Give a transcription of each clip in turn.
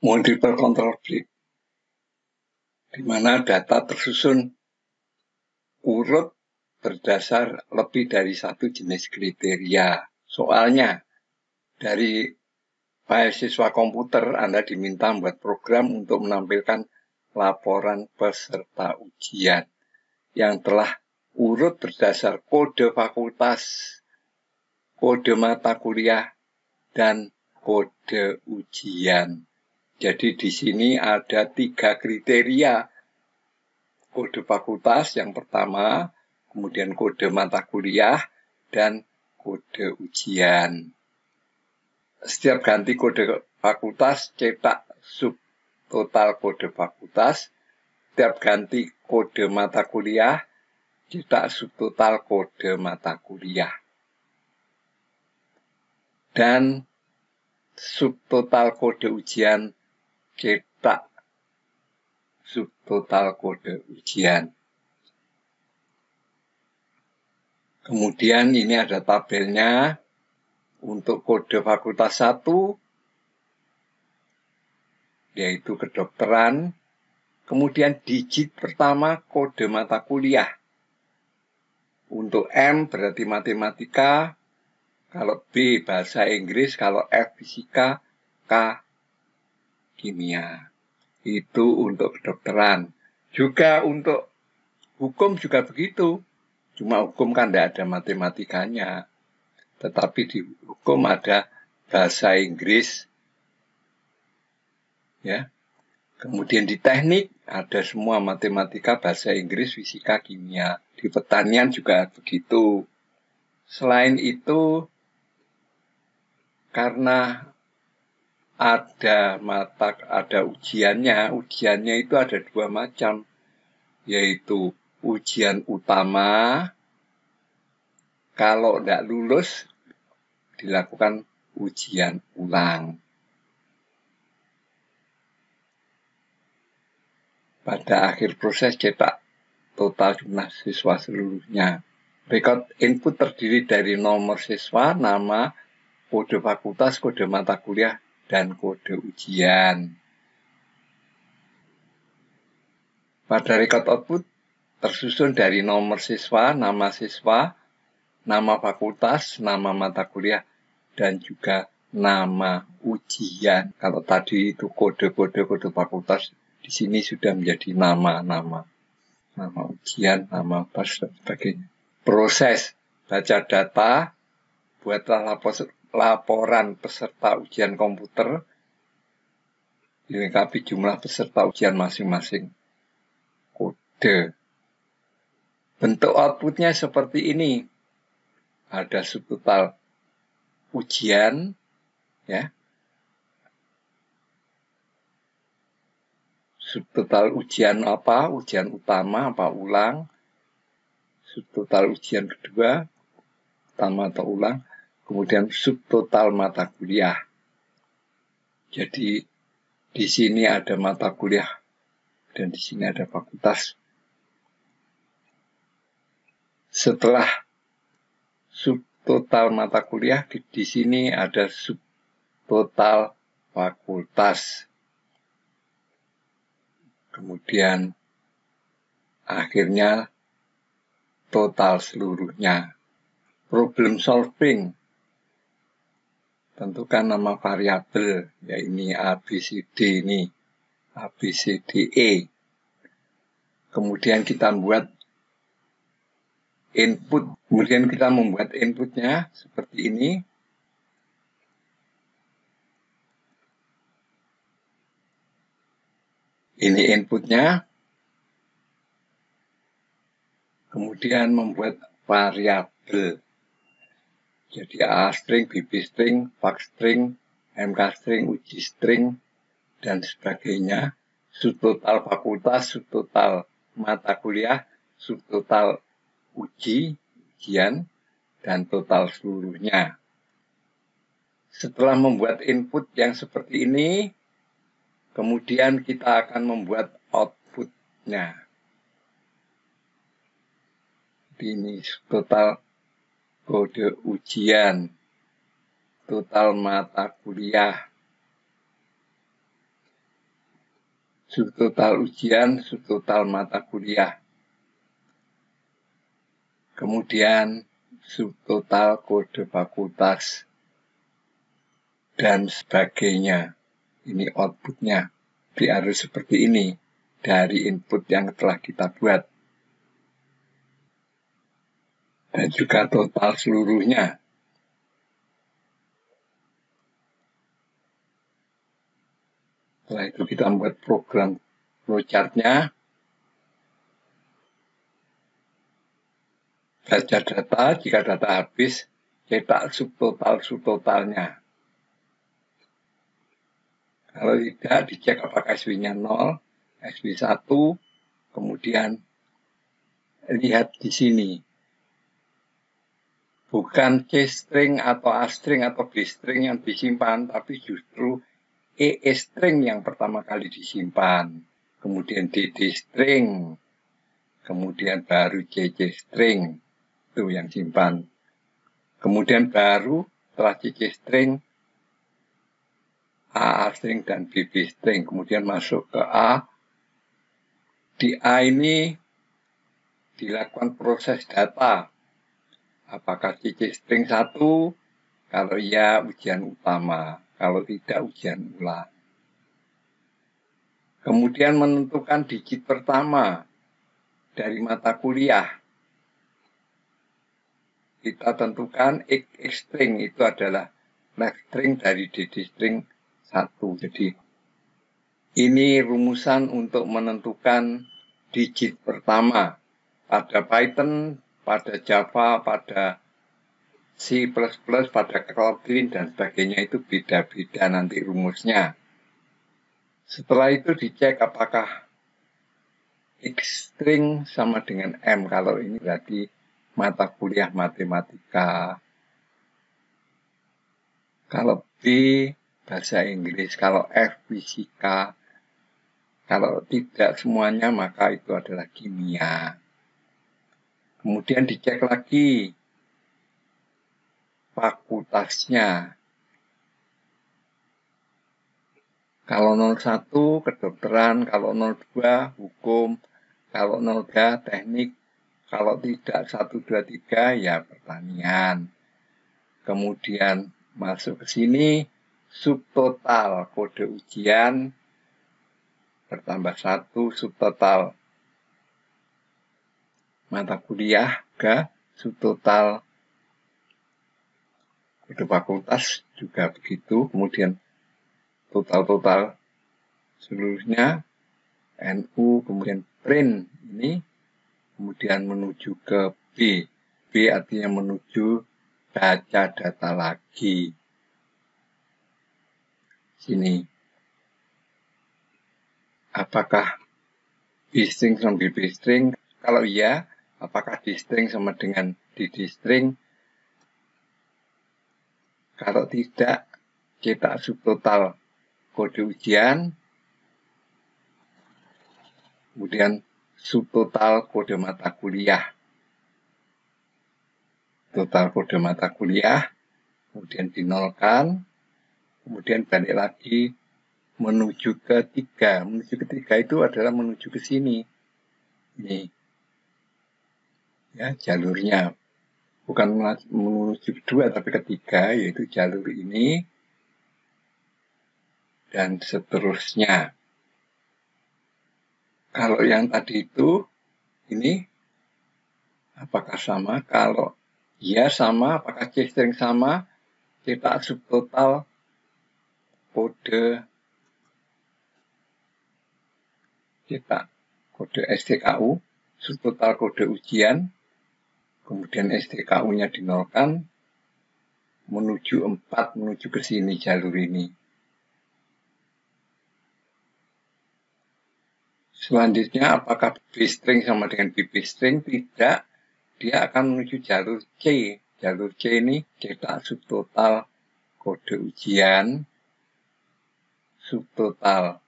multiple control grid, di mana data tersusun urut berdasar lebih dari satu jenis kriteria. Soalnya, dari file siswa komputer, Anda diminta membuat program untuk menampilkan laporan peserta ujian yang telah urut berdasar kode fakultas, kode mata kuliah, dan kode ujian. Jadi di sini ada 3 kriteria. Kode fakultas yang pertama, kemudian kode mata kuliah, dan kode ujian. Setiap ganti kode fakultas, cetak subtotal kode fakultas. Setiap ganti kode mata kuliah, cetak subtotal kode mata kuliah. Dan subtotal kode ujian, cetak subtotal kode ujian. Kemudian ini ada tabelnya untuk kode fakultas 1, yaitu kedokteran. Kemudian digit pertama kode mata kuliah. Untuk M berarti matematika, kalau B bahasa Inggris, kalau F fisika, K kimia. Itu untuk kedokteran. Juga untuk hukum juga begitu. Cuma hukum kan tidak ada matematikanya. Tetapi di hukum ada bahasa Inggris. Ya. Kemudian di teknik ada semua matematika, bahasa Inggris, fisika, kimia. Di pertanian juga begitu. Selain itu, karena ada ujiannya itu ada 2 macam, yaitu ujian utama, kalau tidak lulus dilakukan ujian ulang. Pada akhir proses cetak total jumlah siswa seluruhnya. Rekod input terdiri dari nomor siswa, nama, kode fakultas, kode mata kuliah, dan kode ujian. Pada rekod output tersusun dari nomor siswa, nama fakultas, nama mata kuliah, dan juga nama ujian. Kalau tadi itu kode fakultas, di sini sudah menjadi nama ujian, nama pas, dan sebagainya. Proses baca data, buatlah laporan peserta ujian komputer, dilengkapi jumlah peserta ujian masing-masing. Kode. Bentuk outputnya seperti ini. Ada subtotal ujian, ya. Subtotal ujian apa? Ujian utama apa ulang? Subtotal ujian kedua, utama atau ulang. Kemudian subtotal mata kuliah. Jadi di sini ada mata kuliah dan di sini ada fakultas. Setelah subtotal mata kuliah, di sini ada subtotal fakultas. Kemudian akhirnya total seluruhnya. Problem solving. Tentukan nama variabel, ya ini A, B, C, D ini. A, B, C, D, E. Kemudian kita membuat input. Kemudian kita membuat inputnya seperti ini. Ini inputnya. Kemudian membuat variabel. Jadi A string, BB string, Pak string, MK string, uji string, dan sebagainya. Subtotal fakultas, subtotal mata kuliah, subtotal ujian, dan total seluruhnya. Setelah membuat input yang seperti ini, kemudian kita akan membuat outputnya. Ini total kode ujian, total mata kuliah, subtotal ujian, subtotal mata kuliah. Kemudian subtotal kode fakultas dan sebagainya. Ini outputnya. Harus seperti ini dari input yang telah kita buat. Dan juga total seluruhnya. Setelah itu kita membuat program flowchart-nya. Baca data, jika data habis, cetak subtotalnya. Kalau tidak, dicek apakah SW-nya 0, SW 1, kemudian lihat di sini. Bukan C-string atau A-string atau B-string yang disimpan, tapi justru EE-string yang pertama kali disimpan. Kemudian DD-string, kemudian baru CC-string, itu yang simpan. Kemudian baru setelah CC-string, AA-string dan BB-string, kemudian masuk ke A. Di A ini dilakukan proses data. Apakah CC string 1? Kalau iya, ujian utama. Kalau tidak, ujian ulang. Kemudian menentukan digit pertama dari mata kuliah. Kita tentukan X string itu adalah left string dari DD string 1. Jadi ini rumusan untuk menentukan digit pertama. Pada Python, pada Java, pada C++, pada Kotlin, dan sebagainya itu beda-beda nanti rumusnya. Setelah itu dicek apakah X string sama dengan M. Kalau ini berarti mata kuliah matematika. Kalau B, bahasa Inggris. Kalau F, fisika. Kalau tidak semuanya, maka itu adalah kimia. Kemudian dicek lagi fakultasnya. Kalau 01 kedokteran, kalau 02 hukum, kalau 03 teknik, kalau tidak 1, 2, 3 ya pertanian. Kemudian masuk ke sini subtotal kode ujian bertambah 1, subtotal mata kuliah ke subtotal kode fakultas juga begitu. Kemudian total seluruhnya NU, kemudian print ini, kemudian menuju ke B. B artinya menuju baca data lagi. Sini. Apakah B string sama BB string? Kalau iya, apakah D string sama dengan DD string? Kalau tidak, cetak subtotal kode ujian, kemudian subtotal kode mata kuliah. Total kode mata kuliah, kemudian dinolkan, kemudian balik lagi menuju ke 3. Menuju ke 3 itu adalah menuju ke sini. Ini. Ya, jalurnya. Bukan menuju ke 2, tapi ke 3, yaitu jalur ini. Dan seterusnya. Kalau yang tadi itu, ini, apakah sama? Kalau ya sama, apakah C string sama? Cetak subtotal kode STKU, subtotal kode ujian, kemudian STKU-nya dinolkan, menuju 4, menuju ke sini jalur ini. Selanjutnya, apakah B string sama dengan BB string? Tidak. Dia akan menuju jalur C. Jalur C ini cetak subtotal kode ujian, subtotal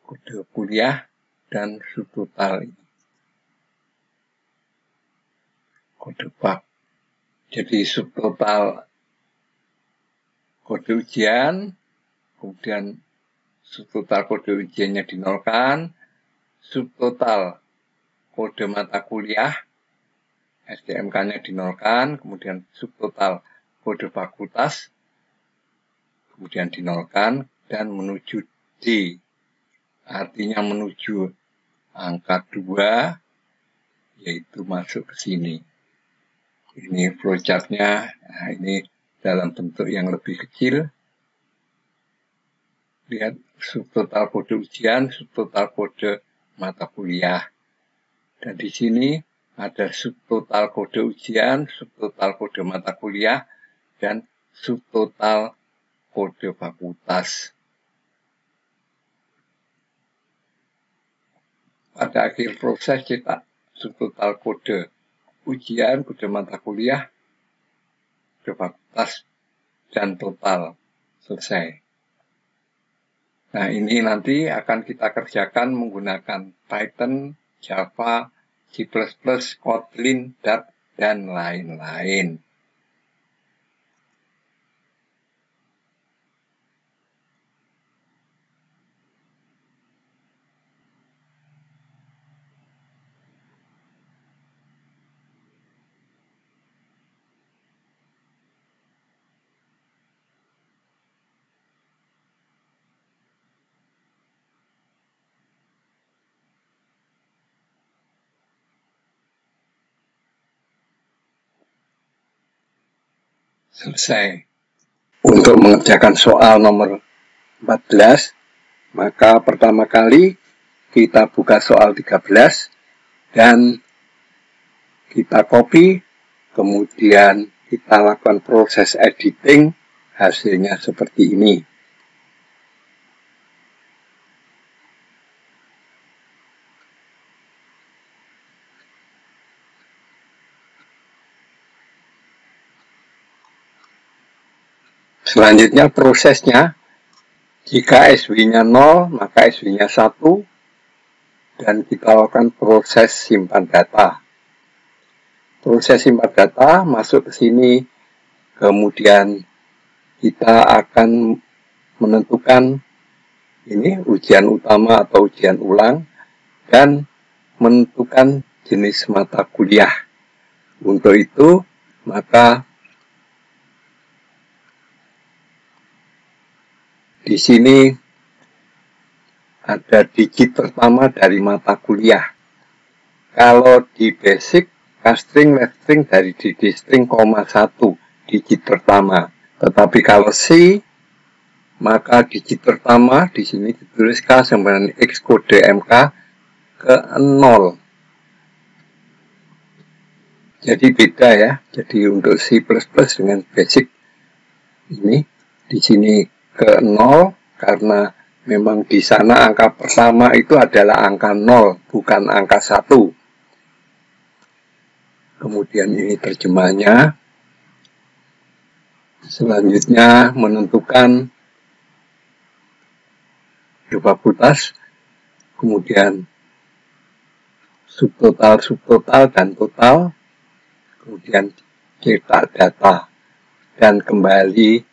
kode kuliah, dan subtotal kode bab. Jadi subtotal kode ujian, kemudian subtotal kode ujiannya dinolkan, subtotal kode mata kuliah STMK-nya dinolkan, kemudian subtotal kode fakultas kemudian dinolkan, dan menuju D, artinya menuju angka 2, yaitu masuk ke sini. Ini flowchart-nya, nah ini dalam bentuk yang lebih kecil. Lihat subtotal kode ujian, subtotal kode mata kuliah. Dan di sini ada subtotal kode ujian, subtotal kode mata kuliah, dan subtotal kode fakultas. Pada akhir proses cetak subtotal kode ujian, kode mata kuliah, kode fakultas, dan total selesai. Nah, ini nanti akan kita kerjakan menggunakan Python, Java, C++, Kotlin, Dart, dan lain-lain. Selesai. Untuk mengerjakan soal nomor 14, maka pertama kali kita buka soal 13 dan kita copy, kemudian kita lakukan proses editing, hasilnya seperti ini. Selanjutnya prosesnya, jika SW-nya 0, maka SW-nya 1, dan kita lakukan proses simpan data. Proses simpan data masuk ke sini, kemudian kita akan menentukan ini ujian utama atau ujian ulang, dan menentukan jenis mata kuliah. Untuk itu, maka di sini ada digit pertama dari mata kuliah. Kalau di basic, castring, leftring dari digit string, 1 digit pertama. Tetapi kalau C, maka digit pertama di sini ditulis K sama dengan X kode MK ke 0. Jadi beda ya. Jadi untuk C++ dengan basic ini di sini ke 0 karena memang di sana angka pertama itu adalah angka 0, bukan angka 1. Kemudian ini terjemahnya. Selanjutnya menentukan fakultas, kemudian subtotal, dan total, kemudian cetak data, dan kembali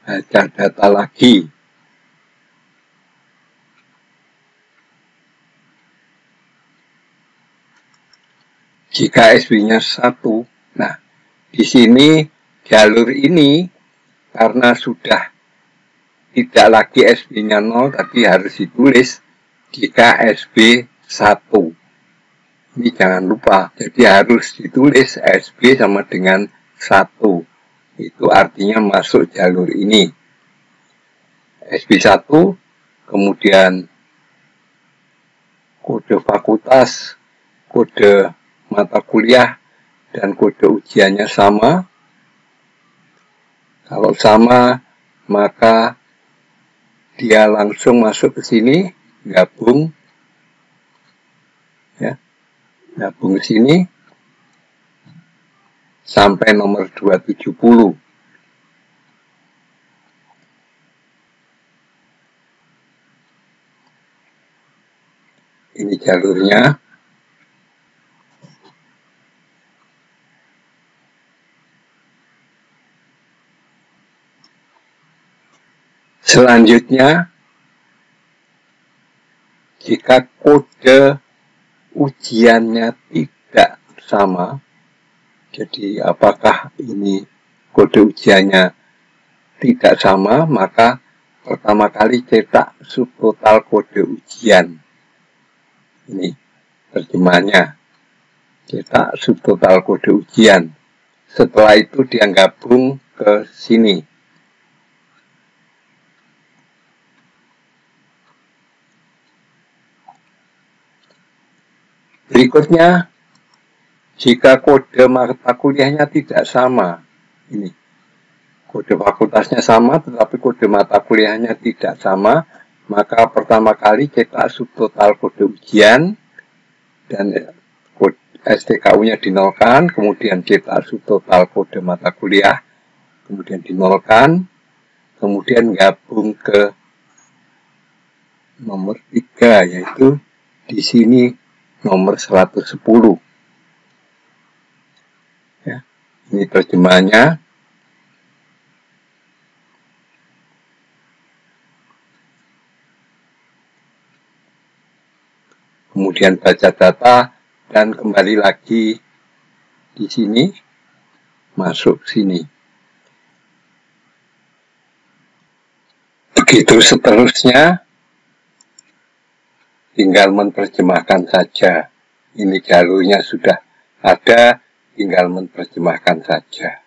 baca data lagi. Jika SW-nya 1, nah di sini jalur ini karena sudah tidak lagi SW-nya 0, tapi harus ditulis jika SW 1. Ini jangan lupa, jadi harus ditulis SW sama dengan 1. Itu artinya masuk jalur ini. SW 1, kemudian kode fakultas, kode mata kuliah, dan kode ujiannya sama. Kalau sama, maka dia langsung masuk ke sini, gabung, ya, gabung ke sini sampai nomor 270. Ini jalurnya. Selanjutnya jika kode ujiannya tidak sama, jadi apakah ini kode ujiannya tidak sama, maka pertama kali cetak subtotal kode ujian. Ini terjemahannya, cetak subtotal kode ujian. Setelah itu dia gabung ke sini. Berikutnya, jika kode mata kuliahnya tidak sama, ini kode fakultasnya sama tetapi kode mata kuliahnya tidak sama, maka pertama kali cetak subtotal kode ujian dan STKU-nya dinolkan, kemudian cetak subtotal kode mata kuliah, kemudian dinolkan, kemudian gabung ke nomor 3, yaitu di sini nomor 110. Ya, ini terjemahannya. Kemudian baca data dan kembali lagi di sini, masuk sini. Begitu seterusnya, tinggal menerjemahkan saja. Ini jalurnya sudah ada, tinggal menerjemahkan saja.